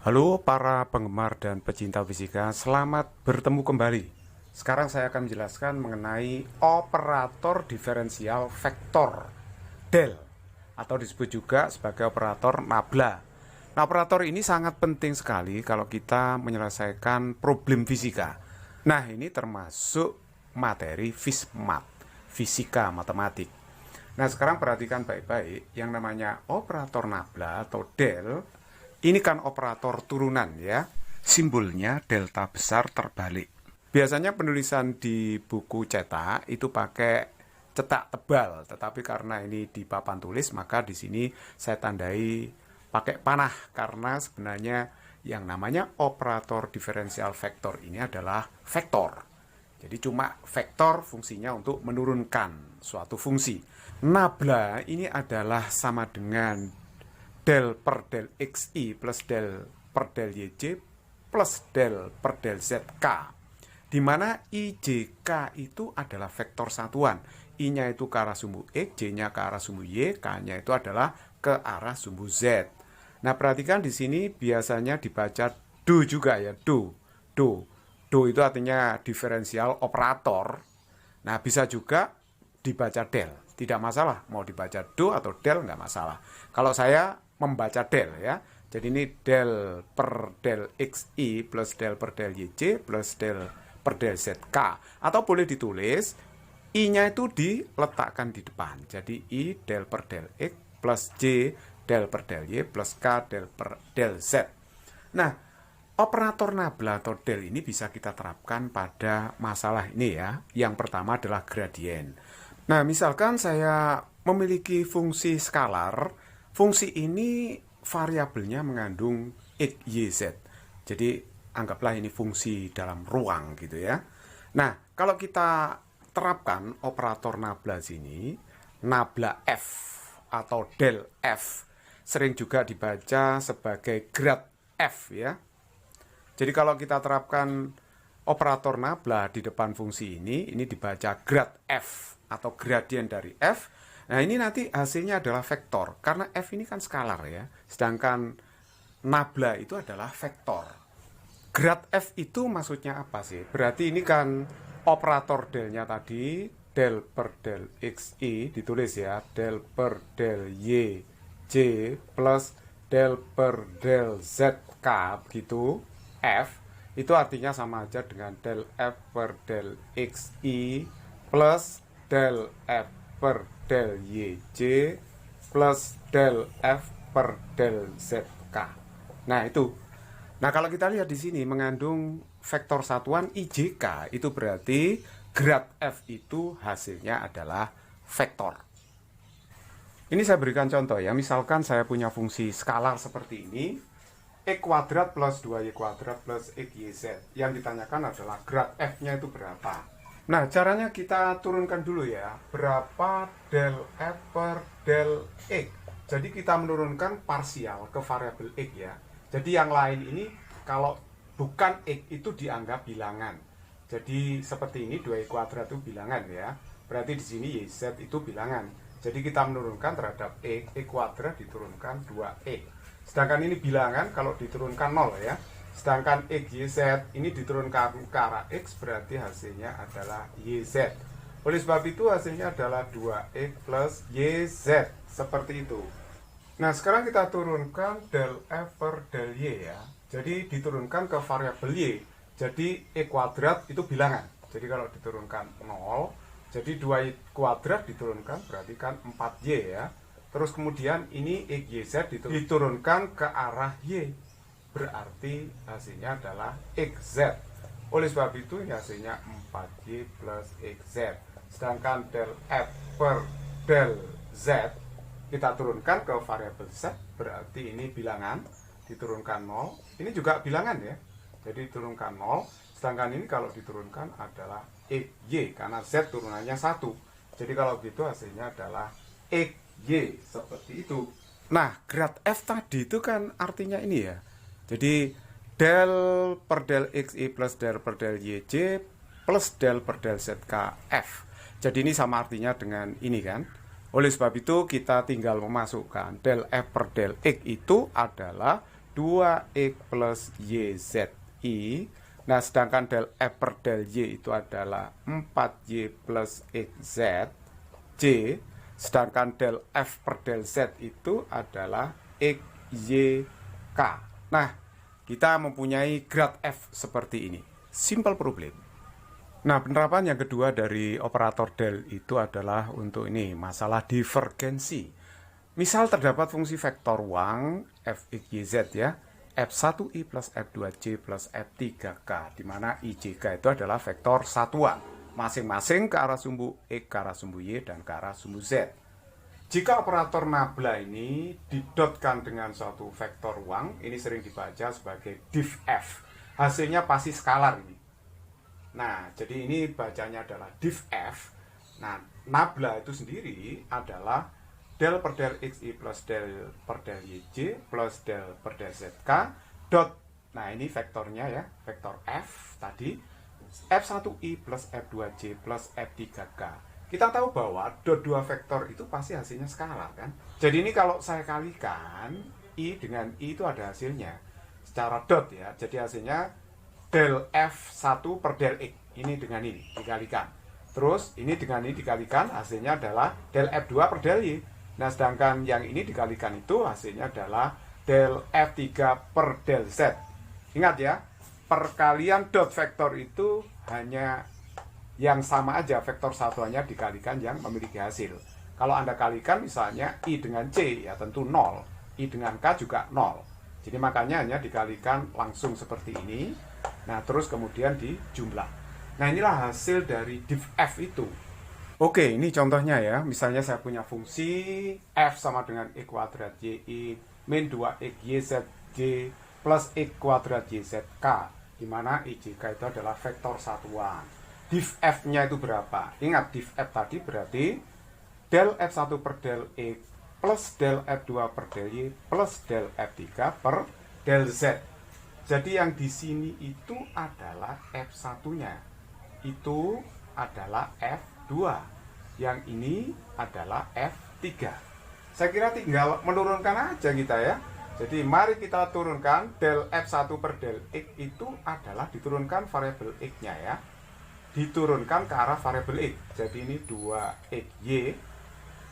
Halo para penggemar dan pecinta fisika, selamat bertemu kembali. Sekarang saya akan menjelaskan mengenai operator diferensial vektor del atau disebut juga sebagai operator nabla. Nah, operator ini sangat penting sekali kalau kita menyelesaikan problem fisika. Nah, ini termasuk materi FISMAT, fisika matematik. Nah, sekarang perhatikan baik-baik yang namanya operator nabla atau del. Ini kan operator turunan ya, simbolnya delta besar terbalik. Biasanya penulisan di buku cetak itu pakai cetak tebal, tetapi karena ini di papan tulis maka di sini saya tandai pakai panah karena sebenarnya yang namanya operator diferensial vektor ini adalah vektor. Jadi cuma vektor fungsinya untuk menurunkan suatu fungsi. Nabla ini adalah sama dengan del per del xi plus del per del yj plus del per del zk, di mana ijk itu adalah vektor satuan, i-nya itu ke arah sumbu x, j-nya ke arah sumbu y, k-nya itu adalah ke arah sumbu z. Nah, perhatikan di sini biasanya dibaca do juga ya, do itu artinya diferensial operator. Nah, bisa juga dibaca del, tidak masalah mau dibaca do atau del, nggak masalah. Kalau saya membaca del ya, jadi ini del per del xi plus del per del yj plus del per del zk, atau boleh ditulis i-nya itu diletakkan di depan, jadi i del per del x plus j del per del y plus k del per del z. Nah, operator nabla atau del ini bisa kita terapkan pada masalah ini ya. Yang pertama adalah gradien. Nah, misalkan saya memiliki fungsi skalar, fungsi ini variabelnya mengandung x, y, z. Jadi anggaplah ini fungsi dalam ruang gitu ya. Nah, kalau kita terapkan operator nabla sini, nabla f atau del f, sering juga dibaca sebagai grad f ya. Jadi kalau kita terapkan operator nabla di depan fungsi ini dibaca grad f atau gradien dari f. Nah, ini nanti hasilnya adalah vektor, karena f ini kan skalar ya, sedangkan nabla itu adalah vektor. Grad f itu maksudnya apa sih? Berarti ini kan operator delnya tadi, del per del xi ditulis ya, del per del y j plus del per del zk begitu. F itu artinya sama aja dengan del f per del xi plus del f per del yj plus del f per del zk. Nah, itu. Nah, kalau kita lihat di sini mengandung vektor satuan ijk, itu berarti grad f itu hasilnya adalah vektor. Ini saya berikan contoh ya. Misalkan saya punya fungsi skalar seperti ini, x kuadrat plus 2y kuadrat plus xyz. Yang ditanyakan adalah grad f-nya itu berapa. Nah, caranya kita turunkan dulu ya, berapa del f per del x. Jadi kita menurunkan parsial ke variabel x ya. Jadi yang lain ini kalau bukan x itu dianggap bilangan. Jadi seperti ini 2y kuadrat itu bilangan ya. Berarti di sini yz itu bilangan. Jadi kita menurunkan terhadap x kuadrat diturunkan 2x. Sedangkan ini bilangan, kalau diturunkan 0 ya. Sedangkan xyz ini diturunkan ke arah x, berarti hasilnya adalah yz. Oleh sebab itu hasilnya adalah 2x plus yz. Seperti itu. Nah, sekarang kita turunkan del f per del y ya. Jadi diturunkan ke variabel y. Jadi e kuadrat itu bilangan. Jadi kalau diturunkan 0, jadi 2y kuadrat diturunkan berarti kan 4y ya. Terus kemudian ini xyz diturunkan ke arah y, berarti hasilnya adalah xz. Oleh sebab itu hasilnya 4y plus xz. Sedangkan del f per del z kita turunkan ke variabel z, berarti ini bilangan, diturunkan 0. Ini juga bilangan ya, jadi diturunkan 0. Sedangkan ini kalau diturunkan adalah xy, karena z turunannya 1. Jadi kalau gitu hasilnya adalah xy, seperti itu. Nah, grad f tadi itu kan artinya ini ya. Jadi del per del xi plus del per del yj plus del per del zk f. Jadi ini sama artinya dengan ini kan. Oleh sebab itu kita tinggal memasukkan del f per del x itu adalah 2X plus YZI. Nah, sedangkan del F per del Y itu adalah 4Y plus XZ J. Sedangkan del F per del Z itu adalah XYK. Nah, kita mempunyai grad F seperti ini. Simple problem. Nah, penerapan yang kedua dari operator del itu adalah untuk ini, masalah divergensi. Misal terdapat fungsi vektor ruang Fxyz ya, F1i plus F2j plus F3k, di mana IJK itu adalah vektor satuan, masing-masing ke arah sumbu X, ke arah sumbu Y, dan ke arah sumbu Z. Jika operator nabla ini didotkan dengan suatu vektor ruang, ini sering dibaca sebagai div F. Hasilnya pasti skalar ini. Nah, jadi ini bacanya adalah div F. Nah, nabla itu sendiri adalah del per del xi plus del per del yj plus del per del zk dot. Nah, ini vektornya ya, vektor F tadi, F1i plus F2j plus F3k. Kita tahu bahwa dot dua vektor itu pasti hasilnya skalar kan. Jadi ini kalau saya kalikan I dengan I itu ada hasilnya secara dot ya. Jadi hasilnya del F1 per del X, ini dengan ini dikalikan. Terus ini dengan ini dikalikan, hasilnya adalah del F2 per del Y. Nah, sedangkan yang ini dikalikan itu hasilnya adalah del F3 per del Z. Ingat ya, perkalian dot vektor itu hanya yang sama aja, vektor satuannya dikalikan yang memiliki hasil. Kalau Anda kalikan misalnya I dengan C, ya tentu 0. I dengan K juga 0. Jadi makanya hanya dikalikan langsung seperti ini. Nah, terus kemudian dijumlah. Nah, inilah hasil dari div F itu. Oke, ini contohnya ya. Misalnya saya punya fungsi F sama dengan X kuadrat YI min 2X YZJ plus X kuadrat YZK, di mana IJK itu adalah vektor satuan. Div F-nya itu berapa? Ingat, div F tadi berarti del F1 per del X plus del F2 per del Y plus del F3 per del Z. Jadi yang di sini itu adalah F1-nya. Itu adalah F2. Yang ini adalah F3. Saya kira tinggal menurunkan aja kita ya. Jadi mari kita turunkan del F1 per del X itu adalah diturunkan variabel X-nya ya. Diturunkan ke arah variabel X. Jadi ini 2XY.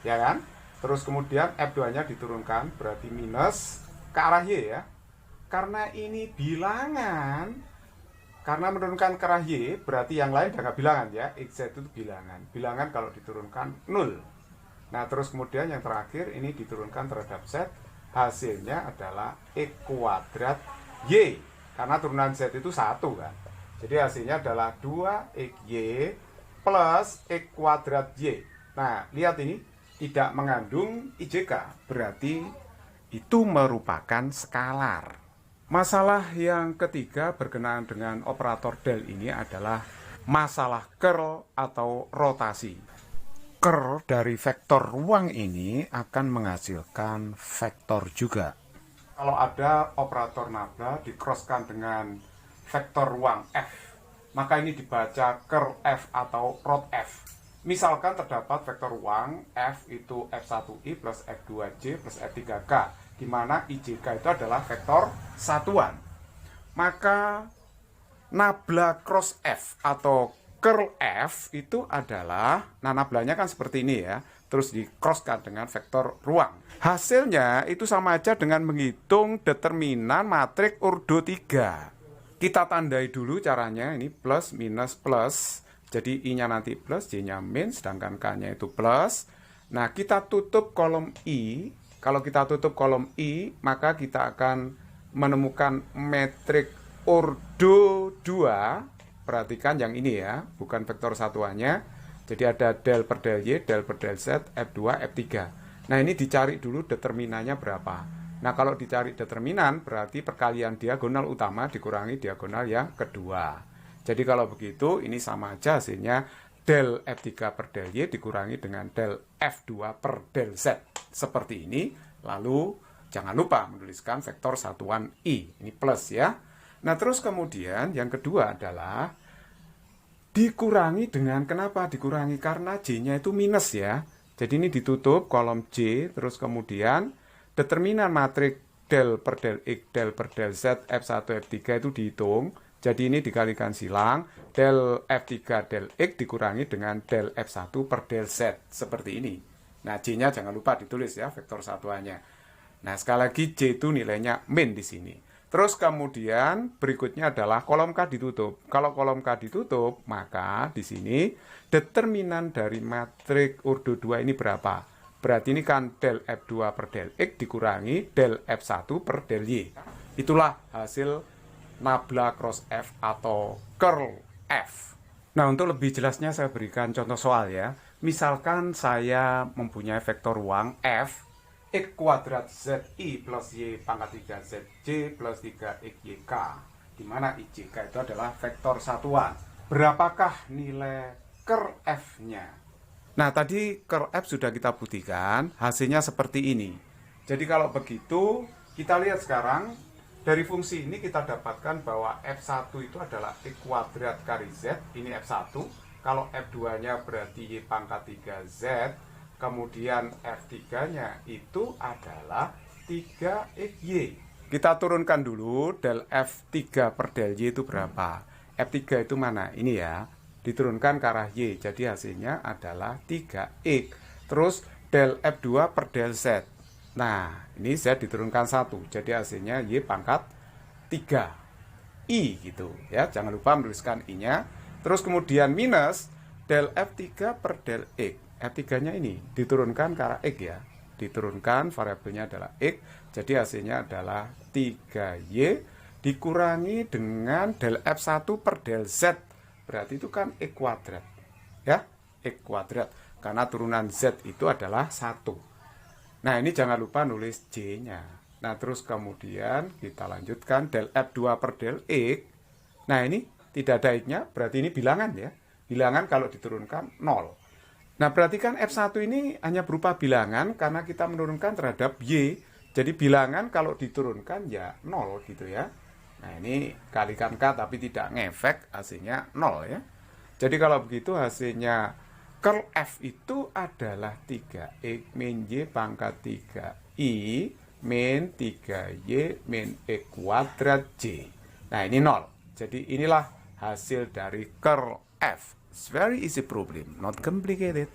Ya kan? Terus kemudian F2-nya diturunkan, berarti minus ke arah Y ya. Karena ini bilangan, karena menurunkan ke arah Y, berarti yang lain udah nggak bilangan ya. XZ itu bilangan. Bilangan kalau diturunkan 0. Nah, terus kemudian yang terakhir ini diturunkan terhadap Z. Hasilnya adalah X kuadrat Y. Karena turunan Z itu 1 kan. Jadi hasilnya adalah 2XY plus X kuadrat Y. Nah, lihat ini tidak mengandung IJK. Berarti itu merupakan skalar. Masalah yang ketiga berkenaan dengan operator del ini adalah masalah curl atau rotasi. Curl dari vektor ruang ini akan menghasilkan vektor juga. Kalau ada operator nabla di-crosskan dengan vektor ruang F, maka ini dibaca curl F atau rot F. Misalkan terdapat vektor ruang F itu F1i plus F2j plus F3k, di mana IJK itu adalah vektor satuan. Maka nabla cross F atau curl F itu adalah, nah nablanya kan seperti ini ya, terus di-crosskan dengan vektor ruang. Hasilnya itu sama aja dengan menghitung determinan matriks Urdo 3. Kita tandai dulu caranya, ini plus minus plus. Jadi I-nya nanti plus, J-nya min, sedangkan K-nya itu plus. Nah, kita tutup kolom I. Kalau kita tutup kolom I, maka kita akan menemukan metrik Urdo 2. Perhatikan yang ini ya, bukan vektor satuannya. Jadi ada del per del Y, del per del Z, F2, F3. Nah, ini dicari dulu determinannya berapa. Nah, kalau dicari determinan, berarti perkalian diagonal utama dikurangi diagonal yang kedua. Jadi kalau begitu, ini sama aja hasilnya del F3 per del Y dikurangi dengan del F2 per del Z. Seperti ini. Lalu jangan lupa menuliskan vektor satuan I. Ini plus ya. Nah, terus kemudian yang kedua adalah dikurangi dengan, kenapa dikurangi? Karena J-nya itu minus ya. Jadi ini ditutup kolom J, terus kemudian determinan matriks del per del X, del per del Z, F1, F3 itu dihitung. Jadi ini dikalikan silang, del F3 del X dikurangi dengan del F1 per del Z. Seperti ini. Nah, J-nya jangan lupa ditulis ya, vektor satuannya. Nah, sekali lagi J itu nilainya min di sini. Terus kemudian berikutnya adalah kolom K ditutup. Kalau kolom K ditutup, maka di sini determinan dari matriks ordo 2 ini berapa? Berarti ini kan del F2 per del X dikurangi del F1 per del Y. Itulah hasil nabla cross F atau curl F. Nah, untuk lebih jelasnya saya berikan contoh soal ya. Misalkan saya mempunyai vektor ruang F X kuadrat ZI plus Y pangkat 3 ZJ plus 3XYK, di mana IJK itu adalah vektor satuan. Berapakah nilai curl F-nya? Nah, tadi curl F sudah kita buktikan, hasilnya seperti ini. Jadi kalau begitu, kita lihat sekarang, dari fungsi ini kita dapatkan bahwa F1 itu adalah X kuadrat kali Z, ini F1. Kalau F2-nya berarti Y pangkat 3Z, kemudian F3-nya itu adalah 3XY. Kita turunkan dulu del F3 per del Y itu berapa. F3 itu mana? Ini ya. Diturunkan ke arah Y. Jadi hasilnya adalah 3X. Terus del F2 per del Z. Nah, ini Z diturunkan 1. Jadi hasilnya Y pangkat 3I gitu. Ya, jangan lupa menuliskan I-nya. Terus kemudian minus del F3 per del X. F3-nya ini diturunkan ke arah X ya. Diturunkan, variabelnya adalah X. Jadi hasilnya adalah 3Y dikurangi dengan del F1 per del Z. Berarti itu kan X kuadrat. Ya, X kuadrat. Karena turunan Z itu adalah 1. Nah, ini jangan lupa nulis J-nya. Nah, terus kemudian kita lanjutkan del F2 per del X. Nah, ini tidak ada X-nya, berarti ini bilangan ya. Bilangan kalau diturunkan 0. Nah, berarti kan F1 ini hanya berupa bilangan karena kita menurunkan terhadap Y. Jadi bilangan kalau diturunkan ya 0 gitu ya. Nah, ini kalikan K tapi tidak ngefek, hasilnya 0 ya. Jadi kalau begitu hasilnya curl F itu adalah 3X min Y pangkat 3I min 3Y min X kuadrat J. Nah, ini 0. Jadi inilah hasil dari curl F. It's very easy problem, not complicated.